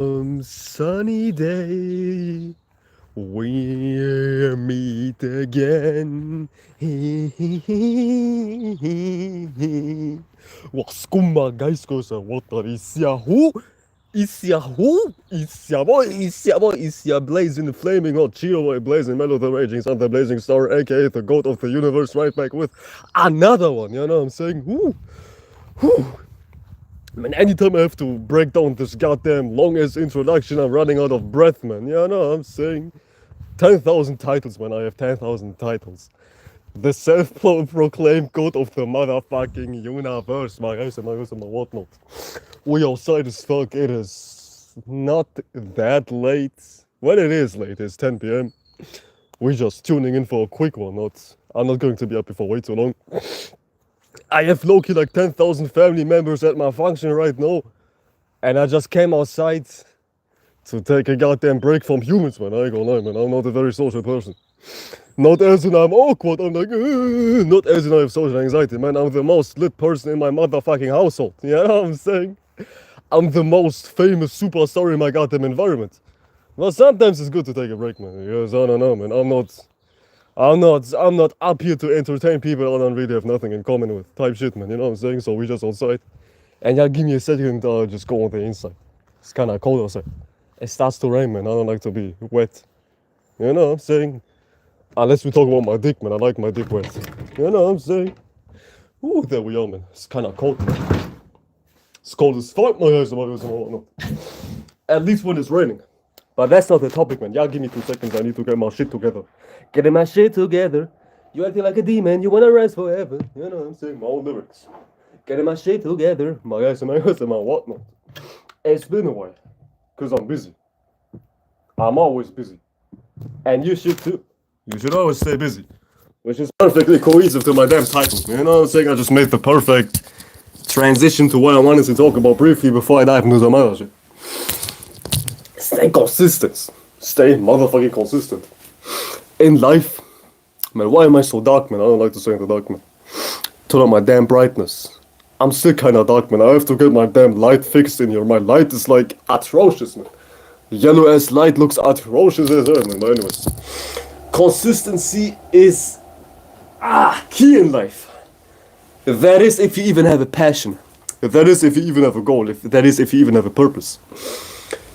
Sunny day, we meet again. Was kumma Geistgöse, what is Yahoo? Is Yahoo? Is ya blazing, flaming hot Cheeto boy, blazing mellow, the raging sun, the blazing star, aka the goat of the universe, right back with another one, you know what I'm saying? Whoo. Man, anytime I have to break down this goddamn long-ass introduction, I'm running out of breath, man. You know what I'm saying? 10,000 titles, man. I have 10,000 titles. The self-proclaimed god of the motherfucking universe, my guys and my whatnot. We outside as fuck. It is not that late. When it is late, it's 10 p.m. We're just tuning in for a quick one. I'm not going to be up here for way too long. I have low-key like 10,000 family members at my function right now. And I just came outside to take a goddamn break from humans, man. I ain't gonna lie, man. I'm not a very social person. Not as in I'm awkward, I'm like, not as in I have social anxiety, man. I'm the most lit person in my motherfucking household. You know what I'm saying? I'm the most famous superstar in my goddamn environment. Well, sometimes it's good to take a break, man. Because I don't know, man. I'm not up here to entertain people I don't really have nothing in common with. Type shit, man. You know what I'm saying? So we just outside. And y'all give me a second, I'll just go on the inside. It's kinda cold outside. It starts to rain, man. I don't like to be wet. You know what I'm saying? Unless we talk about my dick, man. I like my dick wet. You know what I'm saying? Ooh, there we are, man. It's kinda cold. It's cold as fuck, my guys. At least when it's raining. But that's not the topic, man. Y'all give me 2 seconds. I need to get my shit together. Getting my shit together. You acting like a demon. You wanna rest forever. You know what I'm saying? My own lyrics. Getting my shit together. My guys and my whatnot. It's been a while. Because I'm busy. I'm always busy. And you should too. You should always stay busy. Which is perfectly cohesive to my damn title. You know what I'm saying? I just made the perfect transition to what I wanted to talk about briefly before I dive into some other shit. Stay consistent. Stay motherfucking consistent. In life, man, why am I so dark, man? I don't like to say in the dark, man. Turn on my damn brightness. I'm still kinda dark, man. I have to get my damn light fixed in here. My light is like atrocious, man. Yellow ass light looks atrocious as hell, man. But anyways, consistency is key in life. That is if you even have a passion. That is if you even have a goal. That is if you even have a purpose.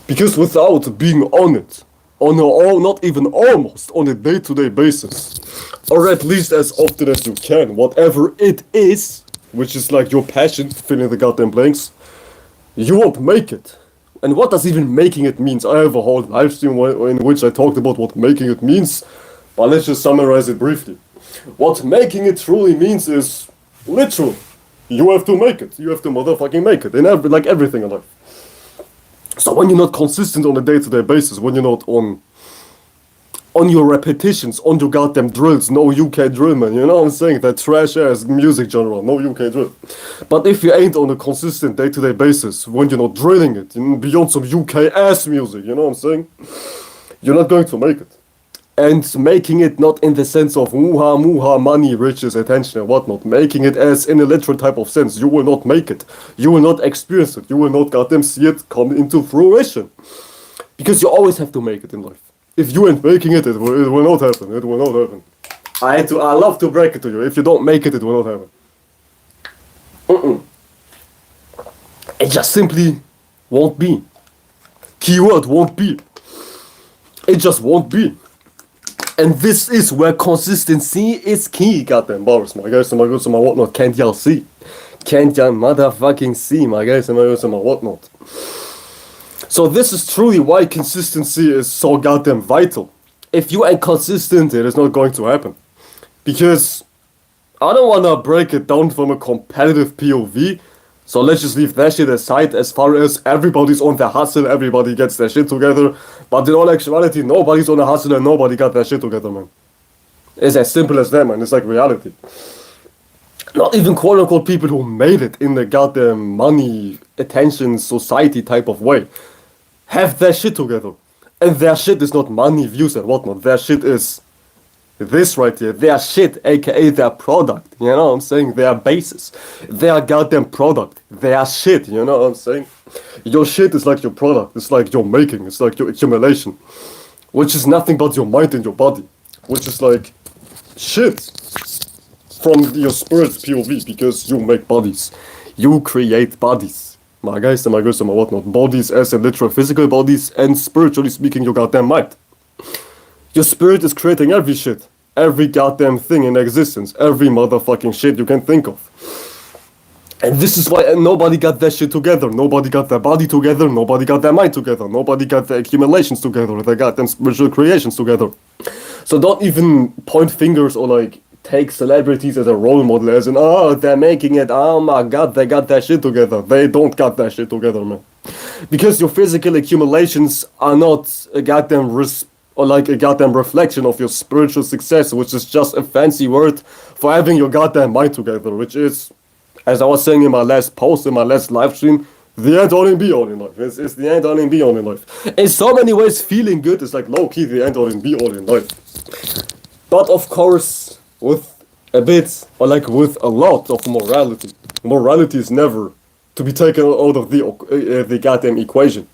Because without being on it, not even almost on a day-to-day basis, or at least as often as you can, whatever it is, which is like your passion, fill in the goddamn blanks, you won't make it. And what does even making it means? I have a whole live stream in which I talked about what making it means, but let's just summarize it briefly. What making it truly means is literal. You have to make it. You have to motherfucking make it. In like everything in life. So when you're not consistent on a day-to-day basis, when you're not on your repetitions, on your goddamn drills, no UK drill, man, you know what I'm saying? That trash-ass music genre, no UK drill. But if you ain't on a consistent day-to-day basis, when you're not drilling it, beyond some UK-ass music, you know what I'm saying? You're not going to make it. And making it not in the sense of muha, muha, money, riches, attention and whatnot. Making it as in a literal type of sense. You will not make it. You will not experience it. You will not goddamn see it come into fruition. Because you always have to make it in life. If you ain't making it, it will not happen. It will not happen. I love to break it to you. If you don't make it, it will not happen. It just simply won't be. Keyword won't be. It just won't be. And this is where consistency is key, goddamn bars, my guys and my girls and my whatnot. Can't y'all see? Can't y'all motherfucking see, my guys and my girls and my whatnot? So this is truly why consistency is so goddamn vital. If you ain't consistent, it is not going to happen. Because I don't wanna break it down from a competitive POV. So let's just leave that shit aside as far as everybody's on the hustle, everybody gets their shit together. But in all actuality, nobody's on the hustle and nobody got their shit together, man. It's as simple as that, man. It's like reality. Not even quote-unquote people who made it in the goddamn money, attention, society type of way have their shit together. And their shit is not money, views and whatnot. Their shit is This right here, they are shit, aka their product. You know what I'm saying? They are bases. They are goddamn product. They are shit, you know what I'm saying? Your shit is like your product. It's like your making. It's like your accumulation. Which is nothing but your mind and your body. Which is like shit from your spirit's POV, because you make bodies. You create bodies. My guys and my girls and my whatnot. Bodies as in literal physical bodies, and spiritually speaking, your goddamn mind. Your spirit is creating every shit. Every goddamn thing in existence. Every motherfucking shit you can think of. And this is why nobody got that shit together. Nobody got their body together. Nobody got their mind together. Nobody got their accumulations together. They got them spiritual creations together. So don't even point fingers or like take celebrities as a role model, as in, oh, they're making it. Oh my god, they got that shit together. They don't got that shit together, man. Because your physical accumulations are not a goddamn or like a goddamn reflection of your spiritual success, which is just a fancy word for having your goddamn mind together, which is, as I was saying in my last post, in my last live stream, the end all and be all in life. It's the end all and be all in life. In so many ways, feeling good is like low-key the end all and be all in life. But of course, with a bit, or like with a lot of morality. Morality is never to be taken out of the goddamn equation.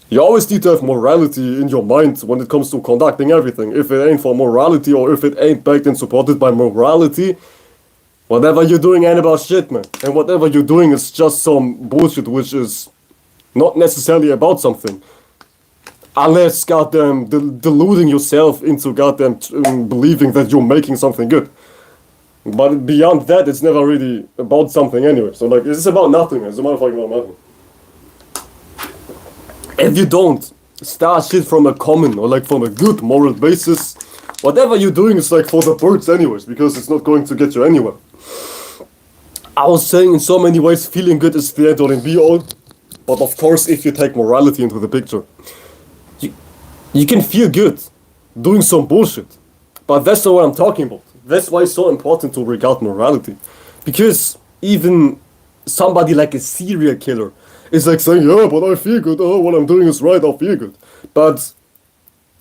You always need to have morality in your mind when it comes to conducting everything. If it ain't for morality, or if it ain't backed and supported by morality, whatever you're doing ain't about shit, man. And whatever you're doing is just some bullshit which is not necessarily about something. Unless, goddamn, deluding yourself into goddamn believing that you're making something good. But beyond that, it's never really about something anyway. So, like, it's about nothing. It's a motherfucking about nothing. If you don't start shit from a common or like from a good moral basis, whatever you're doing is like for the birds anyways, because it's not going to get you anywhere. I was saying in so many ways feeling good is the end all and be all, but of course if you take morality into the picture, you can feel good doing some bullshit, but that's not what I'm talking about. That's why it's so important to regard morality, because even somebody like a serial killer is like saying, yeah, but I feel good, oh, what I'm doing is right, I feel good. But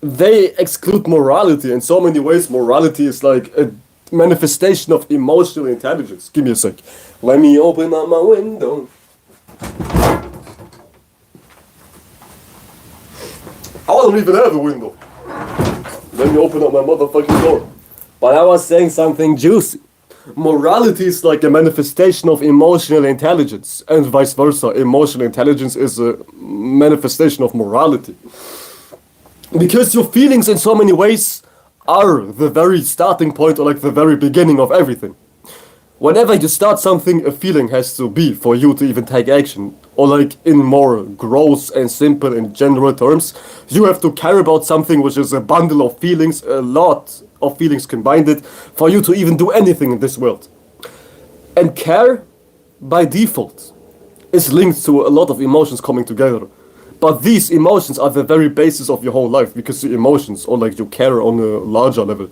they exclude morality in so many ways. Morality is like a manifestation of emotional intelligence. Give me a sec. Let me open up my window. I don't even have a window. Let me open up my motherfucking door. But I was saying something juicy. Morality is like a manifestation of emotional intelligence, and vice versa. Emotional intelligence is a manifestation of morality. Because your feelings in so many ways are the very starting point, or like the very beginning of everything. Whenever you start something, a feeling has to be for you to even take action. Or like in more gross and simple and general terms, you have to care about something which is a bundle of feelings, a lot of feelings combined, for you to even do anything in this world. And care, by default, is linked to a lot of emotions coming together. But these emotions are the very basis of your whole life, because the emotions, or like you care on a larger level,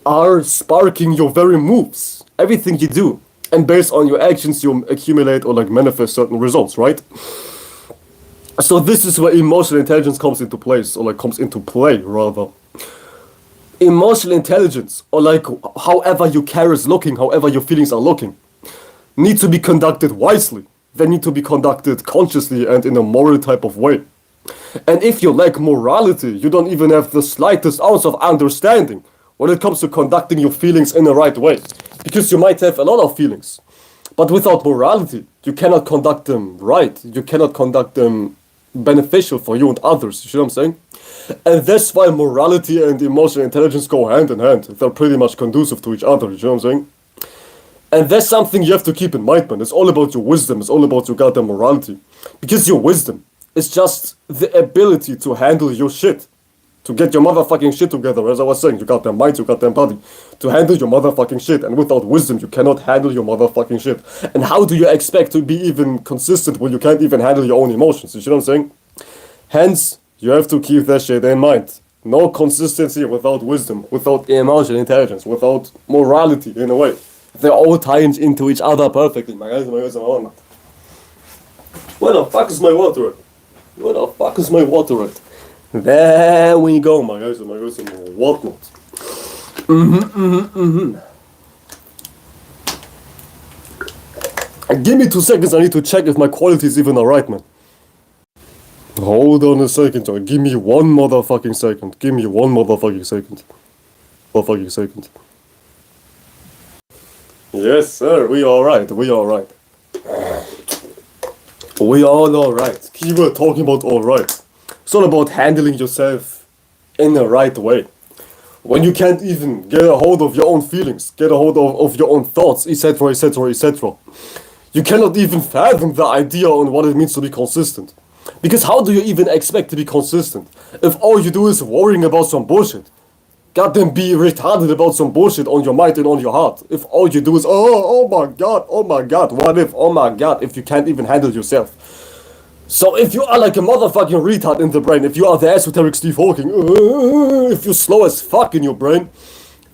are sparking your very moves, everything you do. And based on your actions, you accumulate or like manifest certain results, right? So this is where emotional intelligence comes into place, or like comes into play, rather. Emotional intelligence, or like however your care is looking, however your feelings are looking, need to be conducted wisely. They need to be conducted consciously and in a moral type of way. And if you lack morality, you don't even have the slightest ounce of understanding when it comes to conducting your feelings in the right way. Because you might have a lot of feelings, but without morality, you cannot conduct them right. You cannot conduct them beneficial for you and others. You see what I'm saying? And that's why morality and emotional intelligence go hand in hand. They're pretty much conducive to each other. You see what I'm saying? And that's something you have to keep in mind, man. It's all about your wisdom. It's all about your goddamn morality. Because your wisdom is just the ability to handle your shit. To get your motherfucking shit together. As I was saying, you got them mind, you got them body. To handle your motherfucking shit. And without wisdom, you cannot handle your motherfucking shit. And how do you expect to be even consistent when you can't even handle your own emotions? You see what I'm saying? Hence, you have to keep that shit in mind. No consistency without wisdom, without emotional intelligence, without morality in a way. They all tie into each other perfectly. My guys, my whatnot. Where the fuck is my water at? Where the fuck is my water at? There we go, my guys and my whatnot. Give me 2 seconds, I need to check if my quality is even alright, man. Hold on a second, John. Give me one motherfucking second. Give me one motherfucking second. Motherfucking second. Yes, sir, we alright, we alright. We all alright. Keyword talking about alright. It's all about handling yourself in the right way. When you can't even get a hold of your own feelings, get a hold of your own thoughts, etc., etc., etc. You cannot even fathom the idea on what it means to be consistent. Because how do you even expect to be consistent if all you do is worrying about some bullshit? Goddamn be retarded about some bullshit on your mind and on your heart. If all you do is, oh my god, what if, oh my god, if you can't even handle yourself. So if you are like a motherfucking retard in the brain, if you are the esoteric Steve Hawking, if you're slow as fuck in your brain,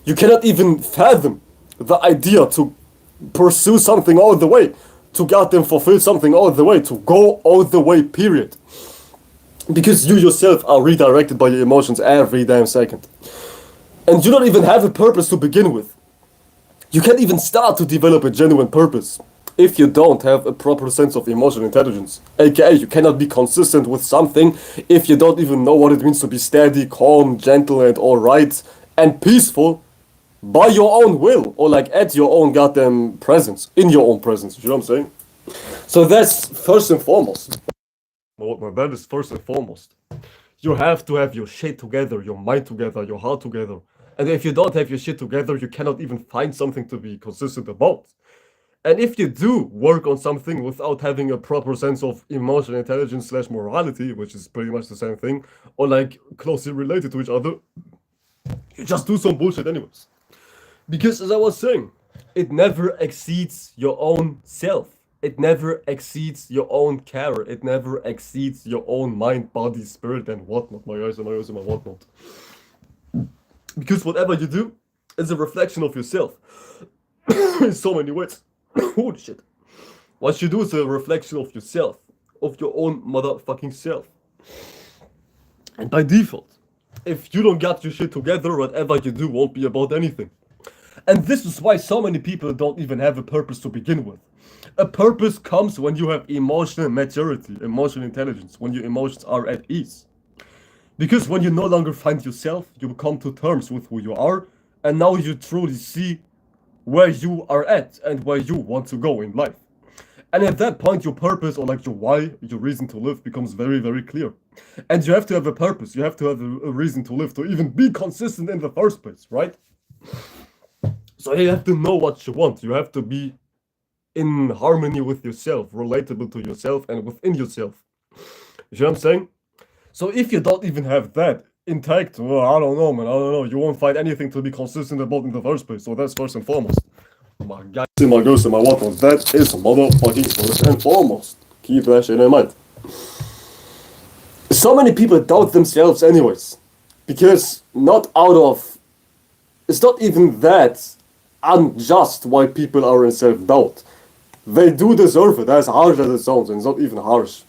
you cannot even fathom the idea to pursue something all the way, to goddamn fulfill something all the way, to go all the way, period. Because you yourself are redirected by your emotions every damn second. And you don't even have a purpose to begin with. You can't even start to develop a genuine purpose if you don't have a proper sense of emotional intelligence. AKA, you cannot be consistent with something if you don't even know what it means to be steady, calm, gentle, and alright, and peaceful by your own will, or like at your own goddamn presence, in your own presence, you know what I'm saying? So that's first and foremost. That is first and foremost. You have to have your shit together, your mind together, your heart together. And if you don't have your shit together, you cannot even find something to be consistent about. And if you do work on something without having a proper sense of emotional intelligence slash morality, which is pretty much the same thing, or like closely related to each other, you just do some bullshit anyways. Because as I was saying, it never exceeds your own self. It never exceeds your own care. It never exceeds your own mind, body, spirit, and whatnot. My eyes and my whatnot. Because whatever you do is a reflection of yourself. In so many ways. Holy shit. What you do is a reflection of yourself. Of your own motherfucking self. And by default, if you don't get your shit together, whatever you do won't be about anything. And this is why so many people don't even have a purpose to begin with. A purpose comes when you have emotional maturity, emotional intelligence, when your emotions are at ease. Because when you no longer find yourself, you come to terms with who you are, and now you truly see where you are at and where you want to go in life. And at that point, your purpose, or like your why, your reason to live, becomes very, very clear. And you have to have a purpose, you have to have a reason to live, to even be consistent in the first place, right? So you have to know what you want, you have to be in harmony with yourself, relatable to yourself and within yourself. You know what I'm saying? So if you don't even have that intact, well, I don't know, man, I don't know, you won't find anything to be consistent about in the first place. So that's first and foremost. My guys, my girls, and my whatnot, that is motherfucking first and foremost. Keep that shit in mind. So many people doubt themselves anyways. Because not out of... It's not even that unjust why people are in self-doubt. They do deserve it, as harsh as it sounds, and it's not even harsh.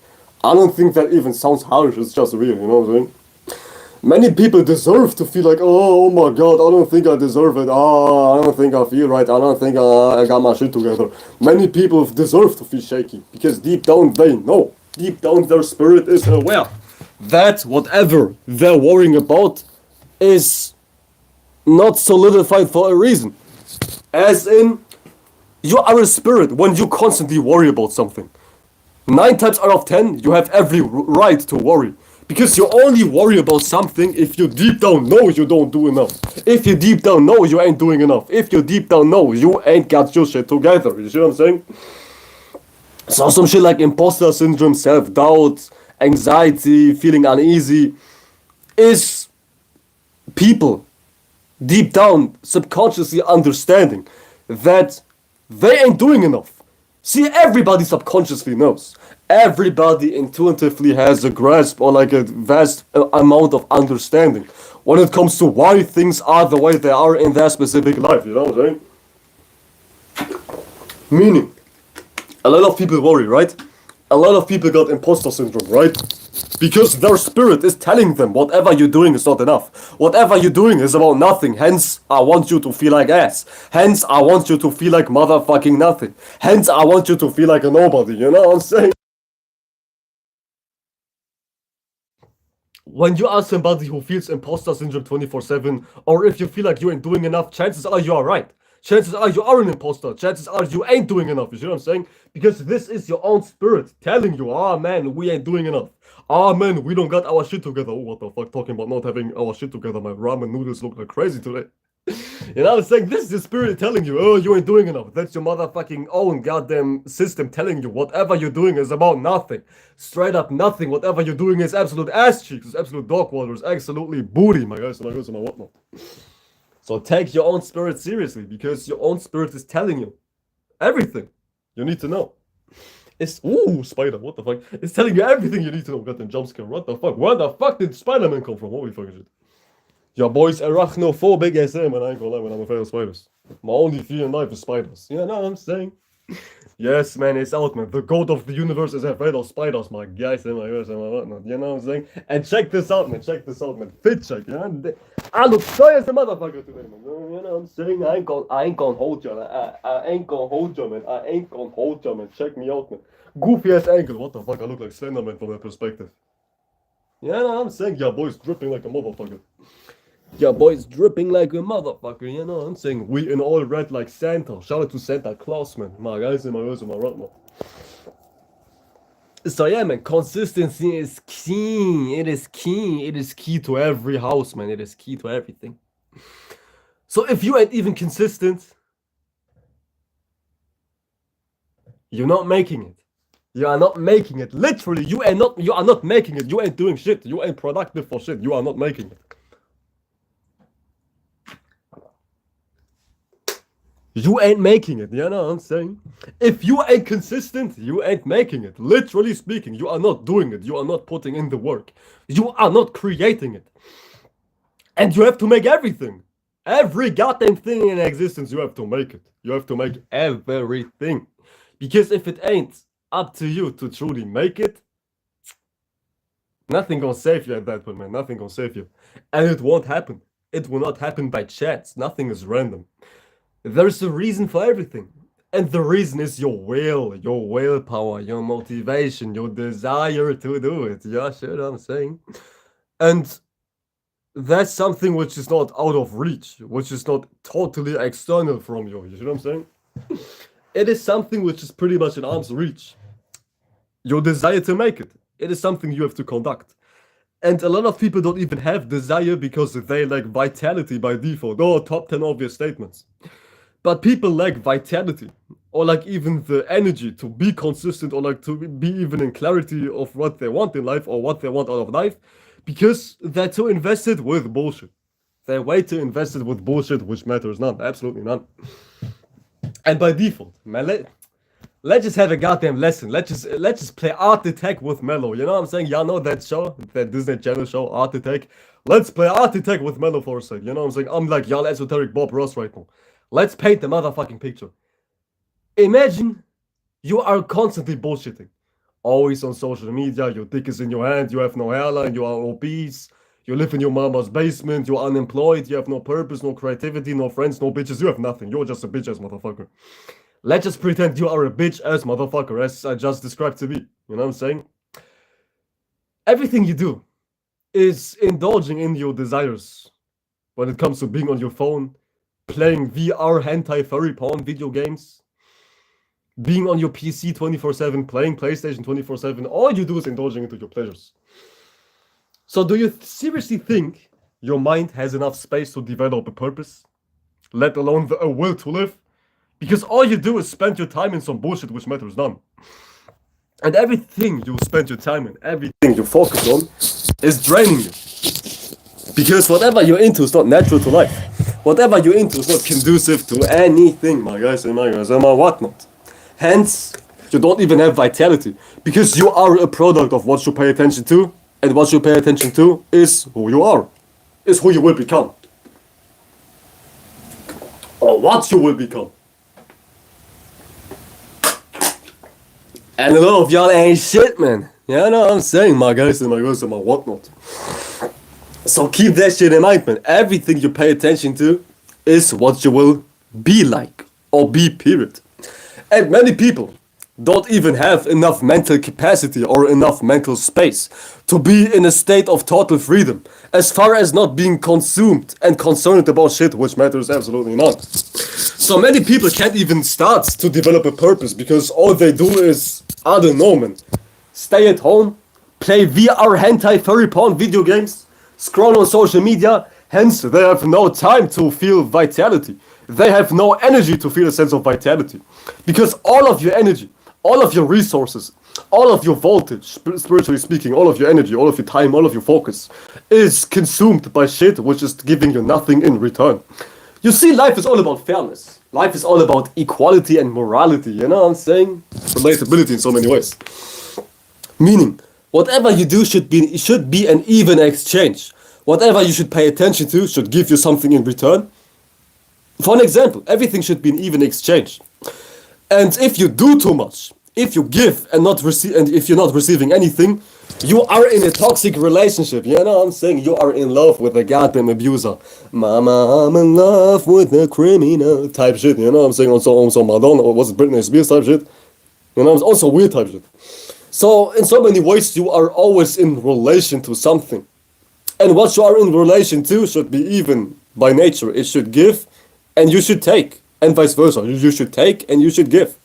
I don't think that even sounds harsh, it's just real, you know what I'm saying? Many people deserve to feel like, oh my god, I don't think I deserve it, I don't think I feel right, I don't think I got my shit together. Many people deserve to feel shaky, because deep down they know, deep down their spirit is aware that whatever they're worrying about is not solidified for a reason. As in, you are a spirit when you constantly worry about something. 9 times out of 10, you have every right to worry. Because you only worry about something if you deep down know you don't do enough. If you deep down know you ain't doing enough. If you deep down know you ain't got your shit together. You see what I'm saying? So some shit like imposter syndrome, self-doubt, anxiety, feeling uneasy is people deep down subconsciously understanding that they ain't doing enough. See, everybody subconsciously knows. Everybody intuitively has a grasp or like a vast amount of understanding when it comes to why things are the way they are in their specific life, you know what I'm saying? Meaning, a lot of people worry, right? A lot of people got imposter syndrome, right? Because their spirit is telling them whatever you're doing is not enough. Whatever you're doing is about nothing. Hence, I want you to feel like ass. Hence, I want you to feel like motherfucking nothing. Hence, I want you to feel like a nobody. You know what I'm saying? When you are somebody who feels imposter syndrome 24/7, or if you feel like you ain't doing enough, chances are you are right. Chances are you are an imposter. Chances are you ain't doing enough. You see what I'm saying? Because this is your own spirit telling you, ah man, we ain't doing enough. Ah man, we don't got our shit together. Oh, what the fuck? Talking about not having our shit together. My ramen noodles look like crazy today. You know what I'm saying? This is the spirit telling you, oh, you ain't doing enough. That's your motherfucking own goddamn system telling you whatever you're doing is about nothing. Straight up nothing. Whatever you're doing is absolute ass cheeks, it's absolute dog water, it's absolutely booty, my guys, my girls, and my whatnot. So take your own spirit seriously, because your own spirit is telling you everything you need to know. It's ooh, spider, what the fuck? It's telling you everything you need to know. Goddamn jump scare, what the fuck? Where the fuck did Spider-Man come from? Holy fucking shit. Your boy's arachnophobic as him, and I ain't gonna lie when I'm afraid of spiders. My only fear in life is spiders. You know what I'm saying? Yes, man, it's out, man. The god of the universe is afraid of spiders, my guys and my girls and my whatnot. You know what I'm saying? And check this out, man. Check this out, man. Fit check, yeah? I look shy as a motherfucker today, man. You know what I'm saying? I ain't gonna hold you, man. I ain't gonna hold you, man. I ain't gonna hold you, man. Check me out, man. Goofy ass ankle. What the fuck? I look like Slenderman from that perspective. You know what I'm saying? Your boy's dripping like a motherfucker. Your boy's dripping like a motherfucker, you know what I'm saying? We in all red like Santa. Shout out to Santa Claus, man. My guys and my girls and my right, man. So yeah, man, consistency is key. It is key. It is key to every house, man. It is key to everything. So if you ain't even consistent, you're not making it. You are not making it. Literally, you are not making it. You ain't doing shit. You ain't productive for shit. You are not making it. You ain't making it, you know what I'm saying? If you ain't consistent, you ain't making it. Literally speaking, you are not doing it. You are not putting in the work. You are not creating it. And you have to make everything. Every goddamn thing in existence, you have to make it. You have to make everything. Because if it ain't up to you to truly make it, nothing gonna save you at that point, man. Nothing gonna save you. And it won't happen. It will not happen by chance. Nothing is random. There's a reason for everything. And the reason is your will, your willpower, your motivation, your desire to do it. Yeah, sure, I'm saying. And that's something which is not out of reach, which is not totally external from you. You see what I'm saying? It is something which is pretty much in arm's reach. Your desire to make it. It is something you have to conduct. And a lot of people don't even have desire because they lack vitality by default. Oh, top 10 obvious statements. But people lack vitality, or like even the energy to be consistent, or like to be even in clarity of what they want in life or what they want out of life, because they're too invested with bullshit. They're way too invested with bullshit, which matters none, absolutely none. And by default, man, let's just have a goddamn lesson. Let's just play Art Attack with Mello. You know what I'm saying? Y'all know that show, that Disney Channel show, Art Attack. Let's play Art Attack with Mello for a sec. You know what I'm saying? I'm like y'all esoteric Bob Ross right now. Let's paint the motherfucking picture. Imagine you are constantly bullshitting. Always on social media, your dick is in your hand, you have no hairline, you are obese, you live in your mama's basement, you're unemployed, you have no purpose, no creativity, no friends, no bitches, you have nothing. You're just a bitch ass motherfucker. Let's just pretend you are a bitch ass motherfucker, as I just described to be. You know what I'm saying? Everything you do is indulging in your desires when it comes to being on your phone, playing VR hentai furry porn video games, being on your PC 24/7, playing PlayStation 24/7, all you do is indulging into your pleasures. So do you seriously think your mind has enough space to develop a purpose, let alone a will to live? Because all you do is spend your time in some bullshit which matters none. And everything you spend your time in, everything you focus on, is draining you. Because whatever you're into is not natural to life. Whatever you're into is not conducive to anything, my guys and my girls and my whatnot. Hence, you don't even have vitality. Because you are a product of what you pay attention to, and what you pay attention to is who you are. Is who you will become. Or what you will become. And a lot of y'all ain't shit, man. Yeah, no, I'm saying, my guys and my girls and my whatnot. So keep that shit in mind, man. Everything you pay attention to is what you will be like, or be, period. And many people don't even have enough mental capacity or enough mental space to be in a state of total freedom, as far as not being consumed and concerned about shit which matters absolutely not. So many people can't even start to develop a purpose because all they do is, I don't know, man, stay at home, play VR hentai furry porn video games, scroll on social media, hence they have no time to feel vitality. They have no energy to feel a sense of vitality. Because all of your energy, all of your resources, all of your voltage, spiritually speaking, all of your energy, all of your time, all of your focus, is consumed by shit which is giving you nothing in return. You see, life is all about fairness. Life is all about equality and morality, you know what I'm saying? Relatability in so many ways. Meaning, whatever you do should be an even exchange. Whatever you should pay attention to should give you something in return. For an example, everything should be an even exchange. And if you do too much, if you give and not receive, and if you're not receiving anything, you are in a toxic relationship. You know what I'm saying? You are in love with a goddamn abuser. Mama, I'm in love with a criminal type shit. You know what I'm saying? Also Madonna, or was it Britney Spears type shit? You know, it's also weird type shit. So in so many ways, you are always in relation to something. And what you are in relation to should be even by nature. It should give and you should take, and vice versa. You should take and you should give.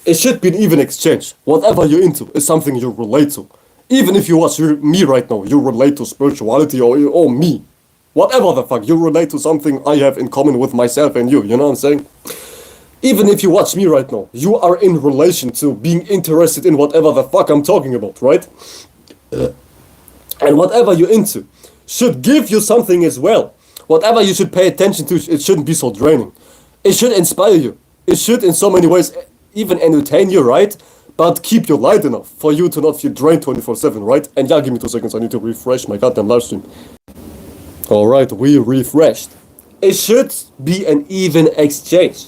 It should be an even exchange. Whatever you're into is something you relate to. Even if you watch me right now, you relate to spirituality or me. Whatever the fuck, you relate to something I have in common with myself and you know what I'm saying? Even if you watch me right now, you are in relation to being interested in whatever the fuck I'm talking about, right? And whatever you're into should give you something as well. Whatever you should pay attention to, it shouldn't be so draining. It should inspire you. It should in so many ways even entertain you, right? But keep you light enough for you to not feel drained 24/7, right? And yeah, give me 2 seconds, I need to refresh my goddamn live stream. Alright, we refreshed. It should be an even exchange.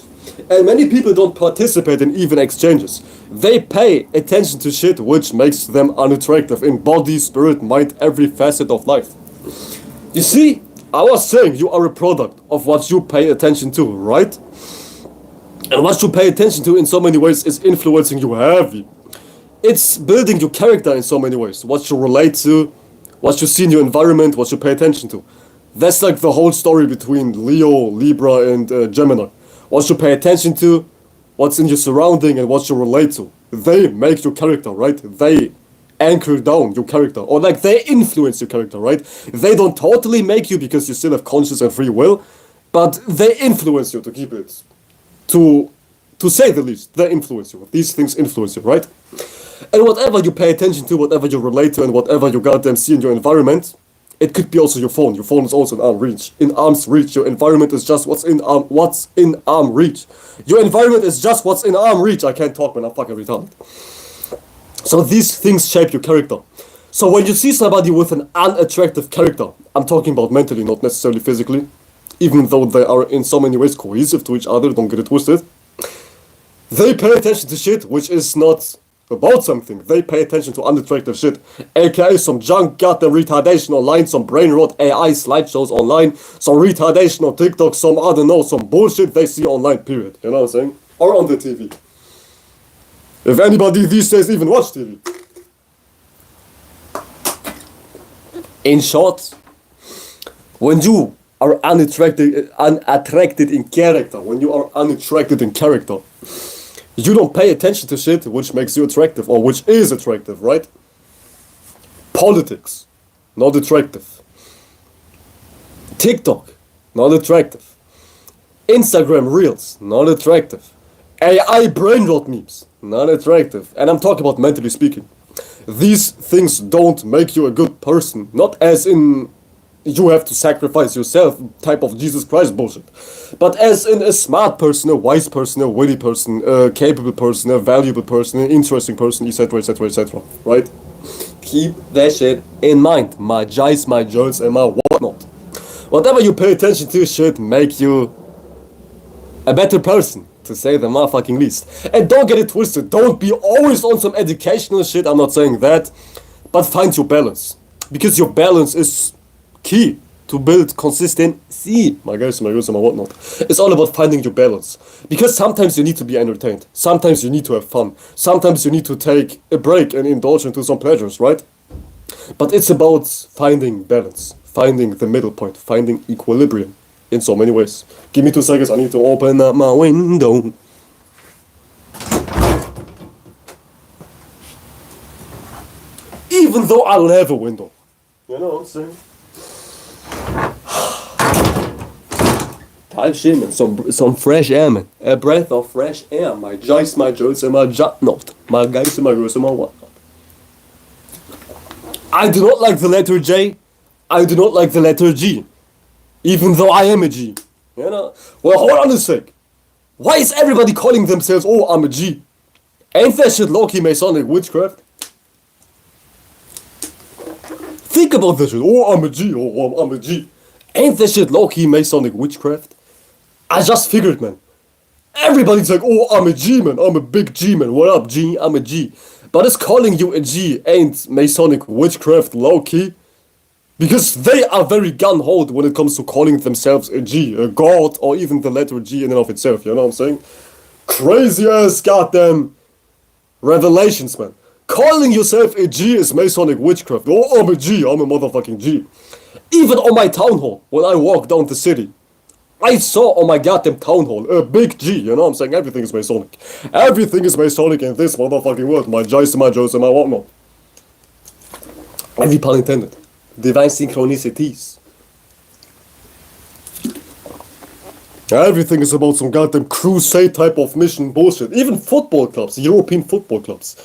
And many people don't participate in even exchanges. They pay attention to shit which makes them unattractive in body, spirit, mind, every facet of life. You see, I was saying you are a product of what you pay attention to, right? And what you pay attention to in so many ways is influencing you heavy. It's building your character in so many ways. What you relate to, what you see in your environment, what you pay attention to. That's like the whole story between Leo, Libra, and Gemini. What you pay attention to, what's in your surrounding, and what you relate to. They make your character, right? They anchor down your character, or like they influence your character, right? They don't totally make you because you still have conscience and free will, but they influence you to keep it, to say the least. They influence you. These things influence you, right? And whatever you pay attention to, whatever you relate to, and whatever you goddamn see in your environment, it could be also your phone. Your phone is also in arm's reach. Your environment is just what's in arm reach. Your environment is just what's in arm reach. I can't talk, man. I'm fucking retarded. So these things shape your character. So when you see somebody with an unattractive character, I'm talking about mentally, not necessarily physically, even though they are in so many ways cohesive to each other, don't get it twisted. They pay attention to shit which is not about something. They pay attention to unattractive shit, aka some junk goddamn retardation online, some brain rot AI slideshows online, some retardation on TikTok, some I don't know, some bullshit they see online, period. You know what I'm saying? Or on the TV. If anybody these days even watch TV. In short, when you are unattracted in character, when you are unattracted in character, you don't pay attention to shit which makes you attractive, or which is attractive, right? Politics, not attractive. TikTok, not attractive. Instagram Reels, not attractive. AI brain rot memes, not attractive. And I'm talking about mentally speaking. These things don't make you a good person. Not as in you have to sacrifice yourself type of Jesus Christ bullshit. But as in a smart person, a wise person, a witty person, a capable person, a valuable person, an interesting person, etc, etc, etc. Right? Keep that shit in mind. My guys, my girls, and my whatnot. Whatever you pay attention to should make you a better person. to say the motherfucking least. And don't get it twisted, don't be always on some educational shit, I'm not saying that, but find your balance. Because your balance is key to build consistency, my guys, my girls, and my whatnot. It's all about finding your balance. Because sometimes you need to be entertained, sometimes you need to have fun, sometimes you need to take a break and indulge into some pleasures, right? But it's about finding balance, finding the middle point, finding equilibrium in so many ways. Give me 2 seconds, I need to open up my window. Even though I don't have a window. You know what I'm saying? Type shit, man. Some fresh air, man. A breath of fresh air. My joys, my joys, and my not. My guys and my girls and my whatnot. I do not like the letter J. I do not like the letter G. Even though I am a G. You know? Well, hold on a sec. Why is everybody calling themselves, oh, I'm a G? Ain't that shit low-key Masonic witchcraft? Think about that shit. Oh, I'm a G. Oh, I'm a G. Ain't that shit low-key Masonic witchcraft? I just figured, man. Everybody's like, oh, I'm a G, man. I'm a big G, man. What up, G? I'm a G. But it's calling you a G ain't Masonic witchcraft low-key. Because they are very gun-ho when it comes to calling themselves a G, a god, or even the letter G in and of itself, you know what I'm saying? Crazy ass goddamn revelations, man. Calling yourself a G is Masonic witchcraft. Oh, I'm a G, I'm a motherfucking G. Even on my town hall, when I walked down the city, I saw on my goddamn town hall a big G, you know what I'm saying? Everything is Masonic. Everything is Masonic in this motherfucking world. My J's and my Joes and my whatnot. Every pun intended. Divine synchronicities. Everything is about some goddamn crusade type of mission bullshit. Even football clubs, European football clubs.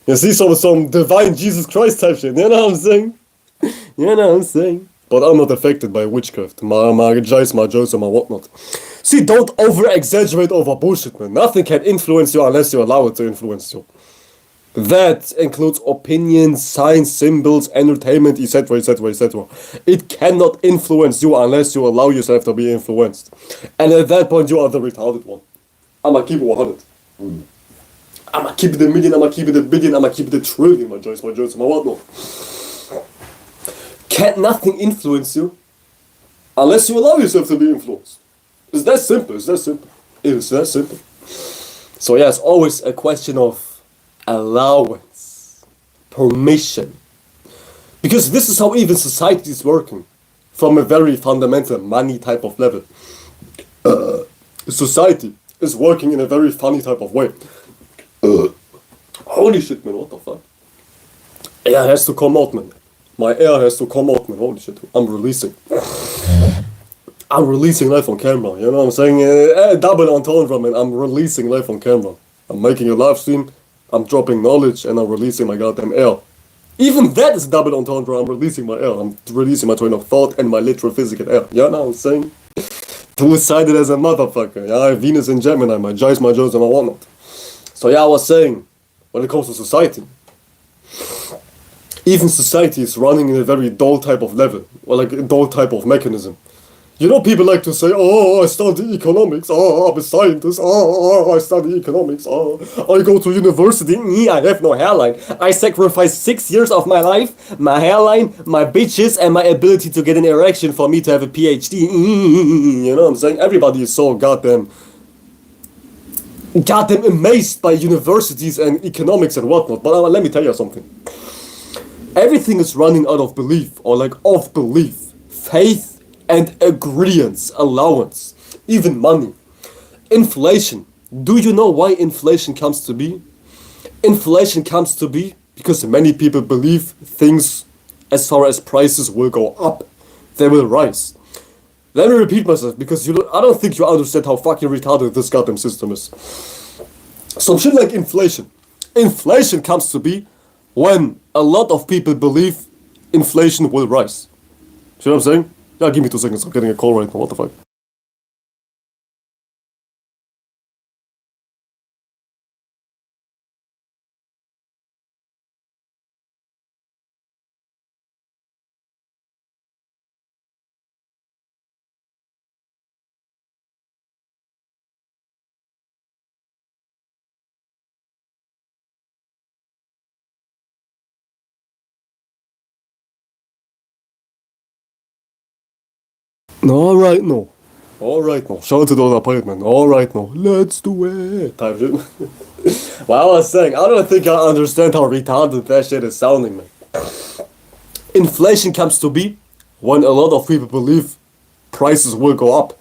You see some divine Jesus Christ type shit. You know what I'm saying? You know what I'm saying? But I'm not affected by witchcraft. My J's, my Joes, and my whatnot. See, don't over-exaggerate over bullshit, man. Nothing can influence you unless you allow it to influence you. That includes opinions, signs, symbols, entertainment, etc., etc., etc. It cannot influence you unless you allow yourself to be influenced. And at that point, you are the retarded one. I'ma keep it 100. I'ma keep it a million, I'ma keep it a billion, I'ma keep it a trillion, my Joyce, my whatnot. Can't nothing influence you unless you allow yourself to be influenced. It's that simple, it's that simple. It is that simple. So yeah, it's always a question of allowance, permission. Because this is how even society is working. From a very fundamental money type of level. Society is working in a very funny type of way. Holy shit, man, what the fuck? Air has to come out, man. My air has to come out, man. Holy shit, I'm releasing. I'm releasing live on camera, you know what I'm saying? Double entendre, man. I'm releasing live on camera. I'm making a live stream, I'm dropping knowledge, and I'm releasing my goddamn air. Even that is double entendre. I'm releasing my air. I'm releasing my train of thought and my literal physical air. You know what I'm saying? Two-sided as a motherfucker. Yeah, Venus and Gemini, my J's, my Joes, and my whatnot. So yeah, I was saying, when it comes to society, even society is running in a very dull type of level, or like a dull type of mechanism. You know, people like to say, oh, I study economics, oh, I'm a scientist, oh, I study economics, oh, I go to university, I have no hairline. I sacrificed 6 years of my life, my hairline, my bitches, and my ability to get an erection for me to have a PhD. You know what I'm saying? Everybody is so goddamn amazed by universities and economics and whatnot. But let me tell you something. Everything is running out of belief, or like of belief, faith, and agreeance, allowance, even money. Inflation. Do you know why inflation comes to be? Inflation comes to be because many people believe things as far as prices will go up. They will rise. Let me repeat myself because I don't think you understand how fucking retarded this goddamn system is. Some shit like inflation. Inflation comes to be when a lot of people believe inflation will rise. See what I'm saying? Yeah, give me 2 seconds. I'm getting a call right now. What the fuck? Alright, no. Alright, no. Shout out to the apartment. Alright, no. Let's do it. Type shit. Well, I was saying, I don't think I understand how retarded that shit is sounding, man. Inflation comes to be when a lot of people believe prices will go up.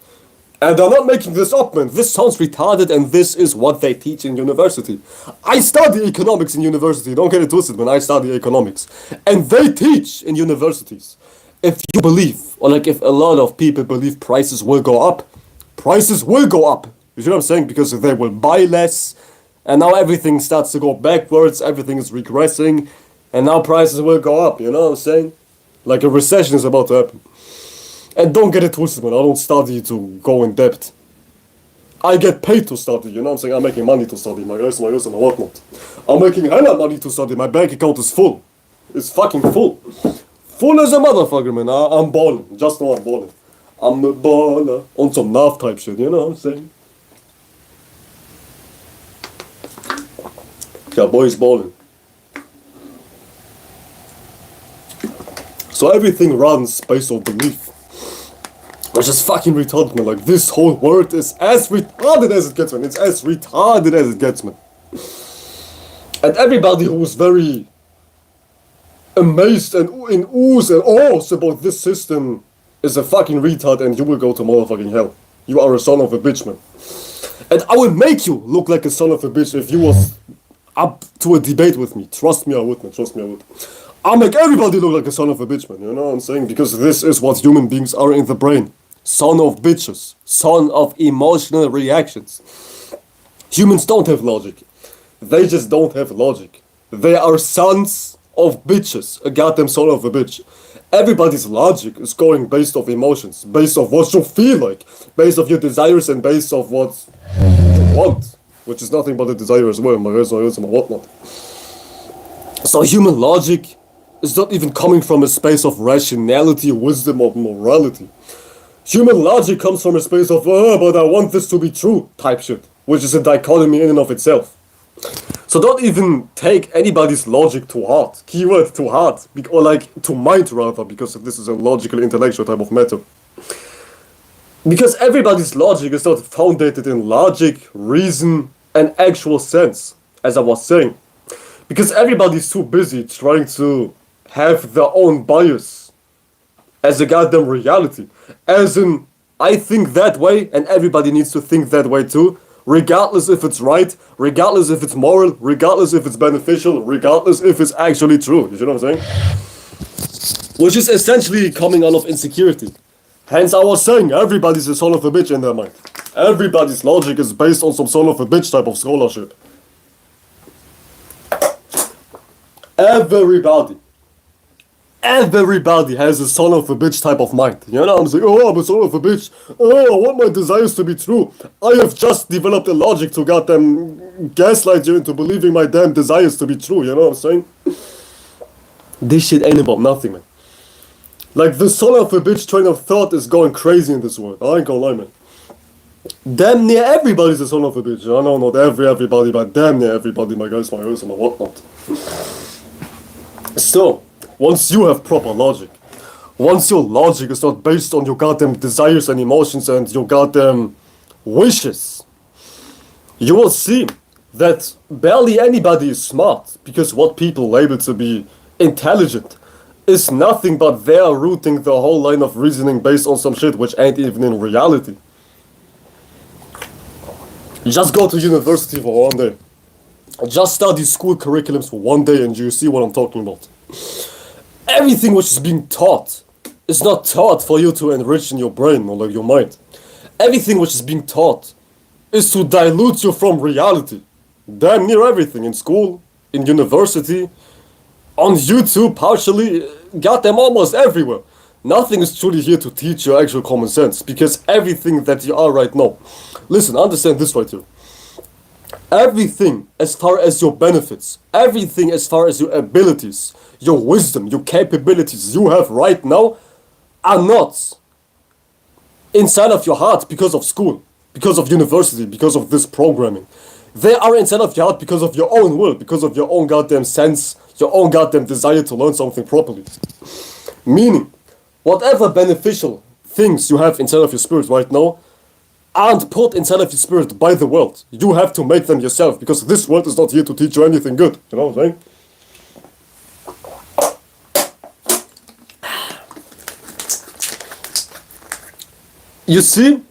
And they're not making this up, man. This sounds retarded, and this is what they teach in university. I study economics in university. Don't get it twisted, man. I study economics. And they teach in universities. If you believe, or like if a lot of people believe prices will go up, prices will go up. You see what I'm saying? Because they will buy less, and now everything starts to go backwards, everything is regressing, and now prices will go up, you know what I'm saying? Like a recession is about to happen. And don't get it twisted, man, I don't study to go in depth. I get paid to study, you know what I'm saying? I'm making money to study, my guys and whatnot. I'm making hella money to study, my bank account is full. It's fucking full. Full as a motherfucker, man. I'm balling. Just know I'm balling. I'm a baller. On some nav type shit, you know what I'm saying? Yeah, boy's balling. So everything runs based on belief. Which is fucking retarded, man. Like, this whole world is as retarded as it gets, man. It's as retarded as it gets, man. And everybody who's very amazed and in oohs and ahs about this system is a fucking retard, and you will go to motherfucking hell. You are a son of a bitch, man. And I will make you look like a son of a bitch if you was up to a debate with me. Trust me, I would, man. Trust me, I would. I'll make everybody look like a son of a bitch, man. You know what I'm saying? Because this is what human beings are in the brain. Son of bitches. Son of emotional reactions. Humans don't have logic. They just don't have logic. They are sons of bitches. A goddamn son of a bitch. Everybody's logic is going based off emotions. Based off what you feel like. Based off your desires and based off what you want. Which is nothing but a desire as well. My whatnot. So human logic is not even coming from a space of rationality, wisdom, or morality. Human logic comes from a space of, but I want this to be true, type shit. Which is a dichotomy in and of itself. So don't even take anybody's logic to heart. Keyword to heart. Or like, to mind rather, because this is a logical, intellectual type of matter. Because everybody's logic is not founded in logic, reason, and actual sense, as I was saying. Because everybody's too busy trying to have their own bias as a goddamn reality. As in, I think that way, and everybody needs to think that way too, regardless if it's right, regardless if it's moral, regardless if it's beneficial, regardless if it's actually true. You know what I'm saying? Which is essentially coming out of insecurity. Hence I was saying, everybody's a son of a bitch in their mind. Everybody's logic is based on some son of a bitch type of scholarship. Everybody has a son of a bitch type of mind. You know what I'm saying? Oh, I'm a son of a bitch. Oh, I want my desires to be true. I have just developed a logic to goddamn gaslight you into believing my damn desires to be true. You know what I'm saying? This shit ain't about nothing, man. Like, the son of a bitch train of thought is going crazy in this world. I ain't gonna lie, man. Damn near everybody's a son of a bitch. I know not everybody, but damn near everybody, my guys, my girls, and my whatnot. So, once you have proper logic, once your logic is not based on your goddamn desires and emotions and your goddamn wishes, you will see that barely anybody is smart, because what people label to be intelligent is nothing but they're rooting the whole line of reasoning based on some shit which ain't even in reality. Just go to university for one day. Just study school curriculums for one day and you see what I'm talking about. Everything which is being taught is not taught for you to enrich in your brain or like your mind. Everything which is being taught is to dilute you from reality. Damn near everything in school, in university, on YouTube, partially, goddamn almost everywhere. Nothing is truly here to teach you actual common sense, because everything that you are right now, listen, understand this right here. Everything as far as your benefits, everything as far as your abilities, your wisdom, your capabilities you have right now are not inside of your heart because of school, because of university, because of this programming. They are inside of your heart because of your own will, because of your own goddamn sense, your own goddamn desire to learn something properly. Meaning, whatever beneficial things you have inside of your spirit right now aren't put inside of your spirit by the world. You have to make them yourself, because this world is not here to teach you anything good. You know what I'm saying? You see,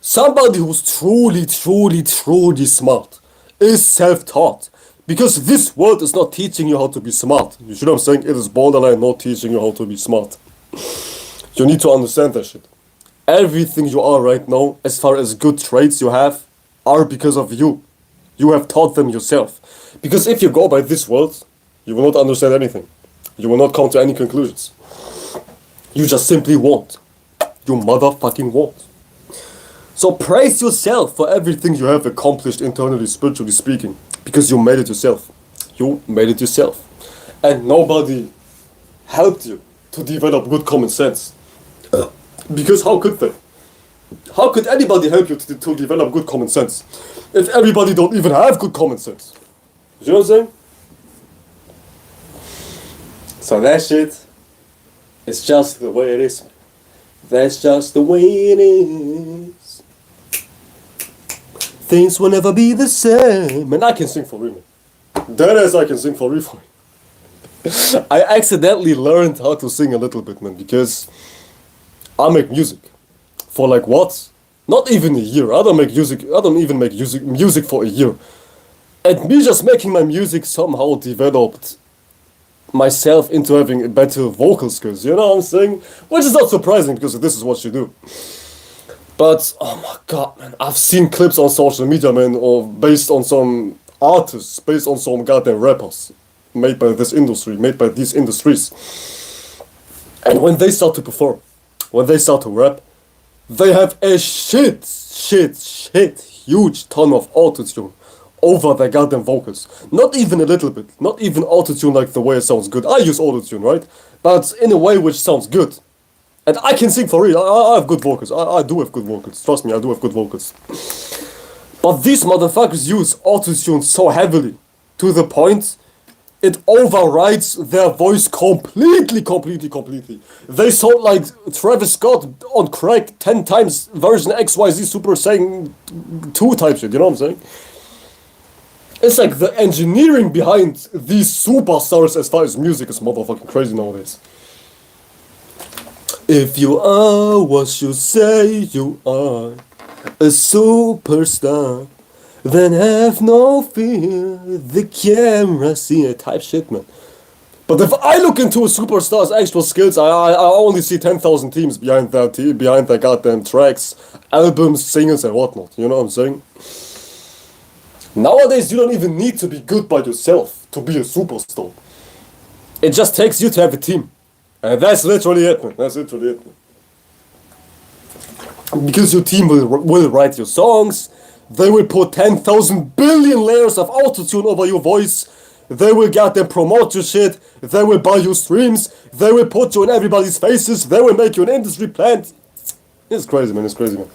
somebody who's truly, truly, truly smart is self-taught. Because this world is not teaching you how to be smart. You see what I'm saying? It is borderline not teaching you how to be smart. You need to understand that shit. Everything you are right now, as far as good traits you have, are because of you. You have taught them yourself. Because if you go by this world, you will not understand anything. You will not come to any conclusions. You just simply won't. You motherfucking won't. So praise yourself for everything you have accomplished internally, spiritually speaking. Because you made it yourself. You made it yourself. And nobody helped you to develop good common sense. Because how could they? How could anybody help you to develop good common sense if everybody don't even have good common sense? You know what I'm saying? So that shit is just the way it is. That's just the way it is. Things will never be the same. And I can sing for real. That is, I can sing for real. I accidentally learned how to sing a little bit, man, because I make music for like what? Not even a year. I don't even make music for a year. And me just making my music somehow developed myself into having better vocal skills, you know what I'm saying? Which is not surprising, because this is what you do. But, oh my god, man, I've seen clips on social media, man, or based on some artists, based on some goddamn rappers, made by this industry, made by these industries. And when they start to perform, when they start to rap, they have a huge ton of autotune over their goddamn vocals. Not even a little bit. Not even autotune like the way it sounds good. I use autotune, right? But in a way which sounds good. And I can sing for real. I have good vocals. I do have good vocals. Trust me, I do have good vocals. But these motherfuckers use autotune so heavily to the point it overrides their voice completely. They sound like Travis Scott on crack 10 times version XYZ Super Saiyan 2 type shit, you know what I'm saying? It's like the engineering behind these superstars as far as music is motherfucking crazy nowadays. If you are what you say you are, a superstar, then have no fear, the camera see it type shit, man. But if I look into a superstar's actual skills, I only see 10,000 teams behind their goddamn tracks, albums, singles and whatnot, you know what I'm saying? Nowadays you don't even need to be good by yourself to be a superstar. It just takes you to have a team. And that's literally it, man. That's literally it, man. Because your team will write your songs, they will put 10,000 billion layers of autotune over your voice, they will goddamn promote your shit, they will buy you streams, they will put you in everybody's faces, they will make you an industry plant. It's crazy, man. It's crazy, man.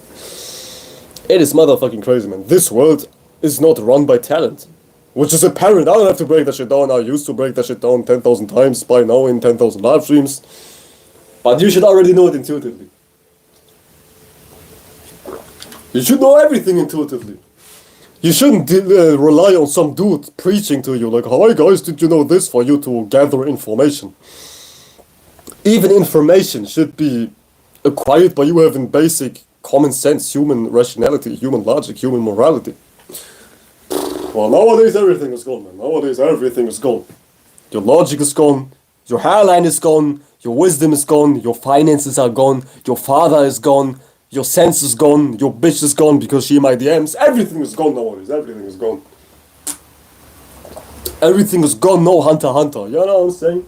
It is motherfucking crazy, man. This world is not run by talent. Which is apparent. I don't have to break that shit down. I used to break that shit down 10,000 times by now in 10,000 live streams. But you should already know it intuitively. You should know everything intuitively. You shouldn't rely on some dude preaching to you like, "Hi guys, did you know this?" for you to gather information. Even information should be acquired by you having basic common sense, human rationality, human logic, human morality. Well, nowadays everything is gone, man. Nowadays everything is gone. Your logic is gone, your hairline is gone, your wisdom is gone, your finances are gone, your father is gone, your sense is gone, your bitch is gone because she in my DMs. Everything is gone nowadays, everything is gone. Everything is gone, no Hunter x Hunter, you know what I'm saying?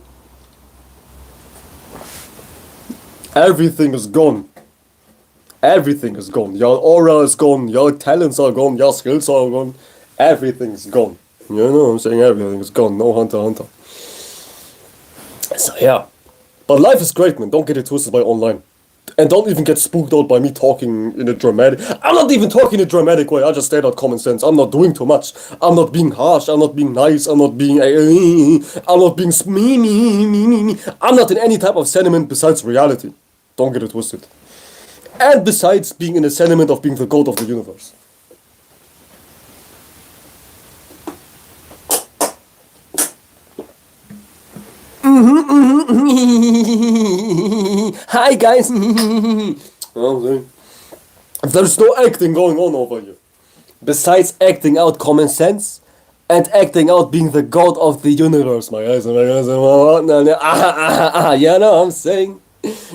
Everything is gone. Everything is gone. Your aura is gone, your talents are gone, your skills are gone. Everything's gone. You know what I'm saying? Everything is gone. No Hunter x Hunter. So yeah. But life is great, man. Don't get it twisted by online. And don't even get spooked out by me talking in a dramatic... I'm not even talking in a dramatic way. I just state out common sense. I'm not doing too much. I'm not being harsh. I'm not being nice. I'm not being... I'm not being... I'm not in any type of sentiment besides reality. Don't get it twisted. And besides being in the sentiment of being the god of the universe. Hi guys. There's no acting going on over here. Besides acting out common sense and acting out being the god of the universe, my guys. You know what I'm saying?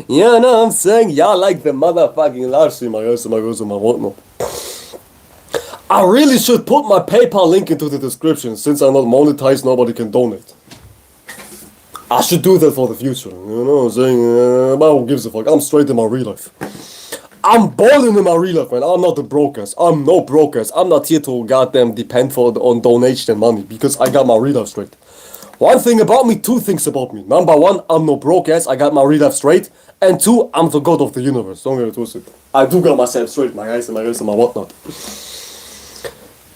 You know what I'm saying? Y'all like the motherfucking large, my guys, my whatnot. I really should put my PayPal link into the description. Since I'm not monetized, nobody can donate. I should do that for the future. You know what I'm saying? But who gives a fuck? I'm straight in my real life. I'm balling in my real life, man. I'm not a broker. I'm no broker. I'm not here to goddamn depend on donation and money because I got my real life straight. One thing about me, two things about me. Number one, I'm no broke ass. I got my real life straight. And two, I'm the god of the universe. Don't get it twisted. I do got myself straight, my guys and my girls and my whatnot.